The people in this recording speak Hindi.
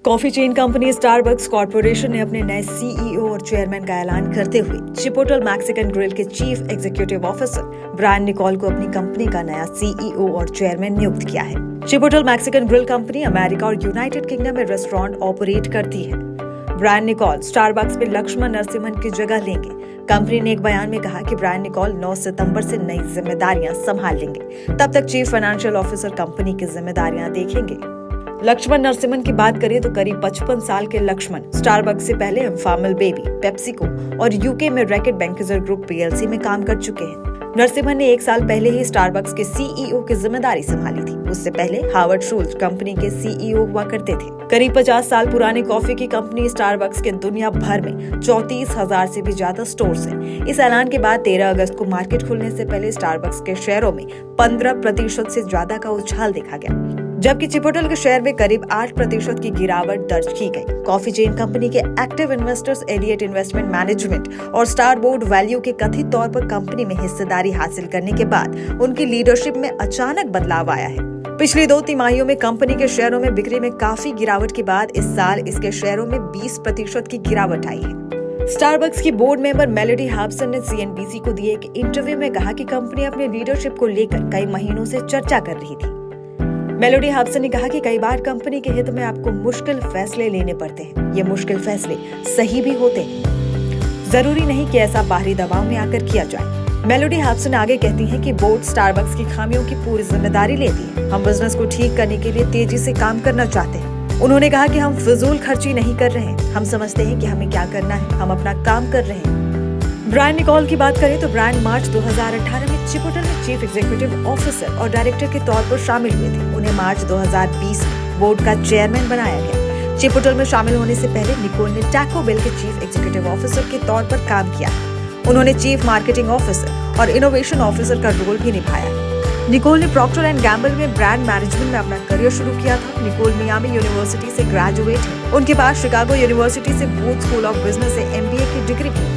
Coffee chain company Starbucks corporation ने अपने नए सीईओ और चेयरमैन का ऐलान करते हुए चिपोटल मैक्सिकन ग्रिल के chief executive officer Brian Niccol को अपनी कंपनी का नया सीईओ और चेयरमैन नियुक्त किया है। Chipotle Mexican grill company America और यूनाइटेड किंगडम में रेस्टोरेंट ऑपरेट करती है। ब्रायन निकोल स्टारबक्स में लक्ष्मण नरसिम्हन की जगह लेंगे। कंपनी ने एक बयान में कहा कि ब्रायन निकोल 9 सितंबर से नई जिम्मेदारियां संभाल लेंगे। तब तक चीफ फाइनेंशियल ऑफिसर कंपनी की जिम्मेदारियां देखेंगे। लक्ष्मण नरसिम्हन की बात करें तो करीब 55 साल के लक्ष्मण स्टारबक्स से पहले इन्फार्मल बेबी, पेप्सिको और यूके में रैकेट बैंकेजर ग्रुप पीएलसी में काम कर चुके हैं। नरसिम्हन ने 1 साल पहले ही स्टारबक्स के सीईओ की जिम्मेदारी संभाली थी। उससे पहले हार्वर्ड शूल्स कंपनी के सीईओ हुआ करते थे। करीब 50 साल पुराने कॉफी की कंपनी स्टारबक्स के दुनिया भर में 34,000 से भी ज्यादा स्टोर्स हैं। इस ऐलान के बाद 13 अगस्त को मार्केट खुलने से पहले स्टारबक्स के शेयरों में 15% से ज्यादा का उछाल देखा गया, जबकि चिपोटल के शेयर में करीब 8% की गिरावट दर्ज की गई। कॉफी चेन कंपनी के active investors Elliott Investment Management और स्टारबोर्ड वैल्यू के कथित तौर पर कंपनी में हिस्सेदारी हासिल करने के बाद उनकी लीडरशिप में अचानक बदलाव आया है। पिछली 2 तिमाहियों में कंपनी के शेयरों में बिक्री में काफी गिरावट के बाद इस साल इसके शेयरों में 20% की गिरावट आई है। स्टारबक्स की बोर्ड मेंबर मेलोडी हॉब्सन ने सीएनबीसी को दिए एक इंटरव्यू में कहा कि कंपनी अपने लीडरशिप को लेकर कई महीनों से चर्चा कर रही थी। मेलोडी हॉब्सन ने कहा कि कई बार कंपनी के हित में आपको मुश्किल फैसले लेने पड़ते हैं। ये मुश्किल फैसले सही भी होते हैं। जरूरी नहीं कि ऐसा बाहरी दबाव में आकर किया जाए। मेलोडी हॉब्सन आगे कहती हैं कि बोर्ड स्टारबक्स की खामियों की पूरी जिम्मेदारी लेती है। हम बिजनेस को ठीक करने के लिए तेजी से काम करना चाहते हैं। उन्होंने कहा कि हम फिजूल खर्ची नहीं कर रहे हैं। हम समझते हैं कि हमें क्या करना है। हम अपना काम कर रहे हैं। ब्रायन निकोल की बात करें तो ब्रायन मार्च 2018 में चिपोटल में चीफ एग्जीक्यूटिव ऑफिसर और डायरेक्टर के तौर पर शामिल हुए थे। उन्हें मार्च 2020 में बोर्ड का चेयरमैन बनाया गया। चिपोटल में शामिल होने से पहले निकोल ने टैको बेल के चीफ एग्जीक्यूटिव ऑफिसर के तौर पर काम किया। उन्होंने चीफ मार्केटिंग ऑफिसर और इनोवेशन ऑफिसर का रोल भी निभाया। निकोल ने प्रॉक्टर एंड गैम्बल में ब्रांड मैनेजमेंट में अपना करियर शुरू किया था। निकोल मियामी यूनिवर्सिटी से ग्रेजुएट है। उनके पास शिकागो यूनिवर्सिटी से बूथ स्कूल ऑफ बिजनेस से एमबीए की डिग्री थी।